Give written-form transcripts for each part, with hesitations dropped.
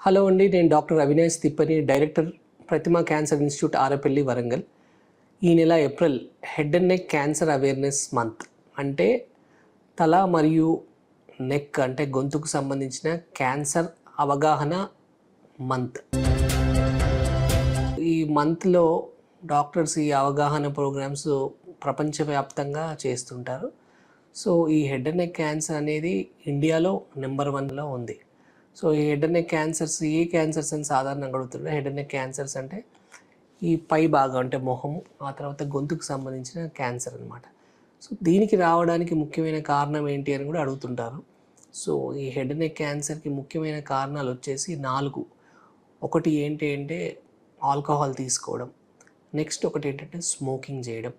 Hello అండి, నేను doctor Avinash తిప్పని, director ప్రతిమ cancer institute Arapalli, Warangal. ఈ నెల April head and neck cancer awareness month. అంటే తల మరియు నెక్ అంటే గొంతుకు సంబంధించిన క్యాన్సర్ అవగాహన మంత్. ఈ మంత్లో డాక్టర్స్ ఈ అవగాహన ప్రోగ్రామ్స్ ప్రపంచవ్యాప్తంగా చేస్తుంటారు. సో ఈ హెడ్ అండ్ నెక్ క్యాన్సర్ అనేది ఇండియాలో నెంబర్ 1లో ఉంది. సో ఈ head and neck cancers A cancers అని సాధారణంగా అడుగుతుండే. హెడ్ అండ్ నెక్ క్యాన్సర్స్ అంటే ఈ పై భాగం అంటే మొహము, ఆ తర్వాత గొంతుకు సంబంధించిన క్యాన్సర్ అనమాట. సో దీనికి రావడానికి ముఖ్యమైన కారణం ఏంటి అని కూడా అడుగుతుంటారు. సో ఈ హెడ్ అండ్ నెక్ క్యాన్సర్కి ముఖ్యమైన కారణాలు వచ్చేసి 4. ఒకటి ఏంటి అంటే ఆల్కహాల్ తీసుకోవడం, నెక్స్ట్ ఒకటి ఏంటంటే స్మోకింగ్ చేయడం,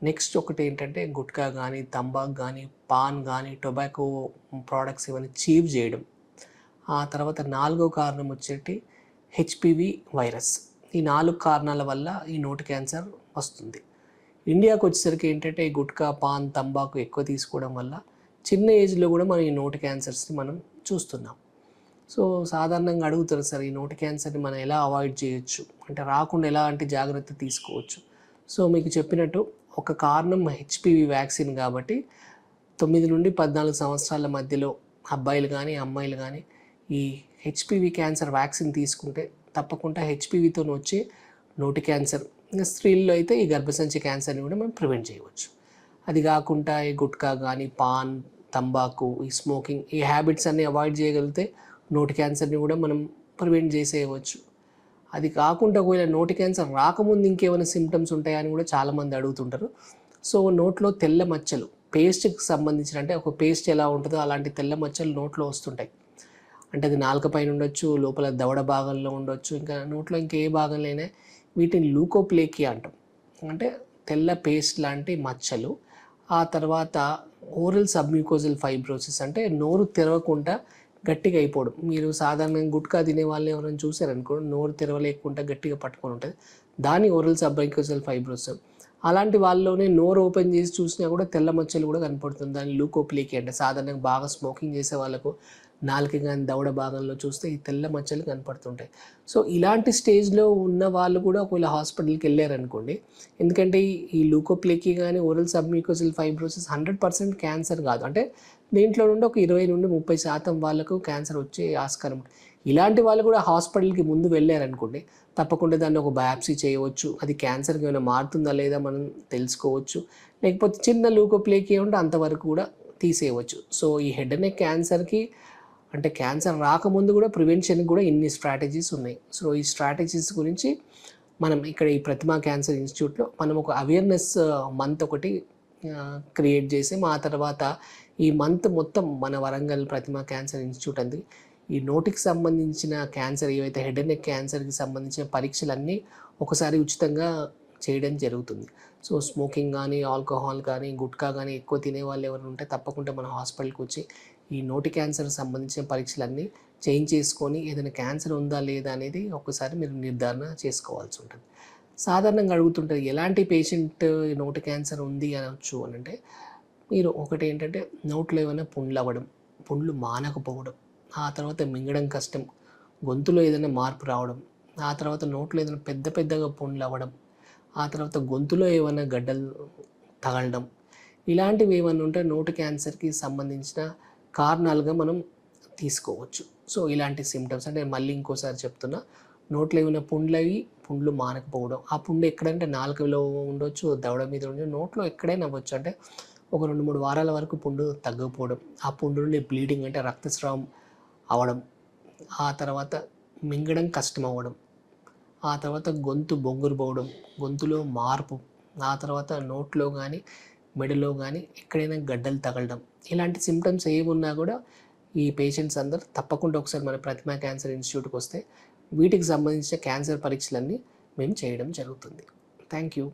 నెక్స్ట్ ఒకటి ఏంటంటే గుట్కా కానీ, తంబాకు కానీ, పాన్ కానీ, టొబాకో ప్రోడక్ట్స్ ఇవన్నీ చీవ్ చేయడం. ఆ తర్వాత 4వ కారణం వచ్చేటి హెచ్పివి వైరస్. ఈ 4 కారణాల వల్ల ఈ నోటి క్యాన్సర్ వస్తుంది. ఇండియాకు వచ్చేసరికి ఏంటంటే ఈ గుట్కా, పాన్, తంబాకు ఎక్కువ తీసుకోవడం వల్ల చిన్న ఏజ్లో కూడా మనం ఈ నోటి క్యాన్సర్స్ని మనం చూస్తున్నాం. సో సాధారణంగా అడుగుతారు, సార్ ఈ నోటి క్యాన్సర్ని మనం ఎలా అవాయిడ్ చేయొచ్చు, అంటే రాకుండా ఎలాంటి జాగ్రత్త తీసుకోవచ్చు. సో మీకు చెప్పినట్టు ఒక కారణం హెచ్పివి వ్యాక్సిన్ కాబట్టి 9 నుండి 14 సంవత్సరాల మధ్యలో అబ్బాయిలు కానీ అమ్మాయిలు కానీ ఈ హెచ్పివి క్యాన్సర్ వ్యాక్సిన్ తీసుకుంటే తప్పకుండా హెచ్పివితో వచ్చే నోటి క్యాన్సర్, ఇంకా స్త్రీల్లో అయితే ఈ గర్భసంచి క్యాన్సర్ని కూడా మనం ప్రివెంట్ చేయవచ్చు. అది కాకుండా ఈ గుట్కా కానీ, పాన్, తంబాకు, ఈ స్మోకింగ్, ఈ హ్యాబిట్స్ అన్నీ అవాయిడ్ చేయగలిగితే నోటి క్యాన్సర్ని కూడా మనం ప్రివెంట్ చేసేయవచ్చు. అది కాకుండా ఒకవేళ నోటి క్యాన్సర్ రాకముందు ఇంకేమైనా సిమ్టమ్స్ ఉంటాయా అని కూడా చాలామంది అడుగుతుంటారు. సో నోట్లో తెల్ల మచ్చలు, పేస్ట్కి సంబంధించిన, అంటే ఒక పేస్ట్ ఎలా ఉంటుందో అలాంటి తెల్ల మచ్చలు నోట్లో వస్తుంటాయి. అంటే అది నాలుక పైన ఉండొచ్చు, లోపల దవడ భాగంలో ఉండొచ్చు, ఇంకా నోట్లో ఇంకే భాగంలో అయినా వీటిని లూకోప్లేకియా అంటాం. అంటే తెల్ల పేస్ట్ లాంటి మచ్చలు. ఆ తర్వాత ఓరల్ సబ్మ్యూకోజల్ ఫైబ్రోసిస్, అంటే నోరు తెరవకుండా గట్టిగా అయిపోవడం. మీరు సాధారణంగా గుట్కా తినే వాళ్ళని ఎవరైనా చూసారనుకో, నోరు తెరవలేకుండా గట్టిగా పట్టుకొని ఉంటుంది, దాన్ని ఓరల్ సబ్మ్యూకోజల్ ఫైబ్రోసిస్. అలాంటి వాళ్ళలోనే నోరు ఓపెన్ చేసి చూసినా కూడా తెల్ల మచ్చలు కూడా కనపడుతుంది, దాన్ని లూకోప్లేకియా అంటే. సాధారణంగా బాగా స్మోకింగ్ చేసే వాళ్ళకు నాలుక కానీ దవడ భాగంలో చూస్తే ఈ తెల్ల మచ్చలు కనపడుతుంటాయి. సో ఇలాంటి స్టేజ్లో ఉన్న వాళ్ళు కూడా ఒకవేళ హాస్పిటల్కి వెళ్ళారనుకోండి, ఎందుకంటే ఈ లూకోప్లేకియా కానీ ఓరల్ సబ్మ్యూకోజల్ ఫైబ్రోసిస్ 100% క్యాన్సర్ కాదు. అంటే దీంట్లో నుండి ఒక 20 నుండి 30% వాళ్ళకు క్యాన్సర్ వచ్చే ఆస్కారం. ఇలాంటి వాళ్ళు కూడా హాస్పిటల్కి ముందు వెళ్ళారనుకోండి, తప్పకుండా దాన్ని ఒక బయాప్సీ చేయవచ్చు. అది క్యాన్సర్కి ఏమైనా మారుతుందా లేదా మనం తెలుసుకోవచ్చు. లేకపోతే చిన్న లూకోప్లేకియా ఉంటే అంతవరకు కూడా తీసేయవచ్చు. సో ఈ హెడ్ అండ్ నెక్ క్యాన్సర్కి, అంటే క్యాన్సర్ రాకముందు కూడా ప్రివెన్షన్కి కూడా ఇన్ని స్ట్రాటజీస్ ఉన్నాయి. సో ఈ స్ట్రాటజీస్ గురించి మనం ఇక్కడ ఈ ప్రతిమ క్యాన్సర్ ఇన్స్టిట్యూట్లో మనం ఒక అవేర్నెస్ మంత్ ఒకటి క్రియేట్ చేసాం. ఆ తర్వాత ఈ మంత్ మొత్తం మన వరంగల్ ప్రతిమ క్యాన్సర్ ఇన్స్టిట్యూట్ అంది ఈ నోటికి సంబంధించిన క్యాన్సర్, ఏవైతే హెడ్ అండ్ నెక్ క్యాన్సర్కి సంబంధించిన పరీక్షలన్నీ ఒకసారి ఉచితంగా చేయడం జరుగుతుంది. సో స్మోకింగ్ కానీ, ఆల్కహాల్ కానీ, గుట్కా కానీ ఎక్కువ తినే వాళ్ళు ఎవరు ఉంటే తప్పకుండా మన హాస్పిటల్కి వచ్చి ఈ నోటి క్యాన్సర్కి సంబంధించిన పరీక్షలన్నీ చేసుకొని ఏదైనా క్యాన్సర్ ఉందా లేదా అనేది ఒకసారి మీరు నిర్ధారణ చేసుకోవాల్సి ఉంటుంది. సాధారణంగా అడుగుతుంటారు, ఎలాంటి పేషెంట్ నోటి క్యాన్సర్ ఉంది అనొచ్చు అని అంటే, మీరు ఒకటి ఏంటంటే నోట్లో ఏమైనా పుండ్లు అవ్వడం, పుండ్లు మానకపోవడం, ఆ తర్వాత మింగడం కష్టం, గొంతులో ఏదైనా మార్పు రావడం, ఆ తర్వాత నోట్లో ఏదైనా పెద్దగా పుండ్లు అవ్వడం, ఆ తర్వాత గొంతులో ఏమైనా గడ్డలు తగలడం, ఇలాంటివి ఏమైనా ఉంటే నోటి క్యాన్సర్కి సంబంధించిన కారణాలుగా మనం తీసుకోవచ్చు. సో ఇలాంటి సిమ్టమ్స్, అంటే మళ్ళీ ఇంకోసారి చెప్తున్నా, నోట్లో ఏమైనా పుండ్లు మానకపోవడం, ఆ పుండు ఎక్కడంటే నాలుకలో ఉండొచ్చు, దవడ మీద ఉండొచ్చు, నోట్లో ఎక్కడైనా అవ్వచ్చు. అంటే ఒక 2-3 వారాల వరకు పుండు తగ్గకపోవడం, ఆ పుండు నుండి బ్లీడింగ్ అంటే రక్తస్రావం అవడం, ఆ తర్వాత మింగడం కష్టం అవ్వడం, ఆ తర్వాత గొంతు బొంగురు పోవడం, గొంతులో మార్పు, ఆ తర్వాత నోట్లో కానీ మెడలో కానీ ఎక్కడైనా గడ్డలు తగలడం, ఇలాంటి సిమ్టమ్స్ ఏమున్నా కూడా ఈ పేషెంట్స్ అందరూ తప్పకుండా ఒకసారి మన ప్రతిమ క్యాన్సర్ ఇన్స్టిట్యూట్కి వస్తే వీటికి సంబంధించిన క్యాన్సర్ పరీక్షలన్నీ మేము చేయడం జరుగుతుంది. Thank you.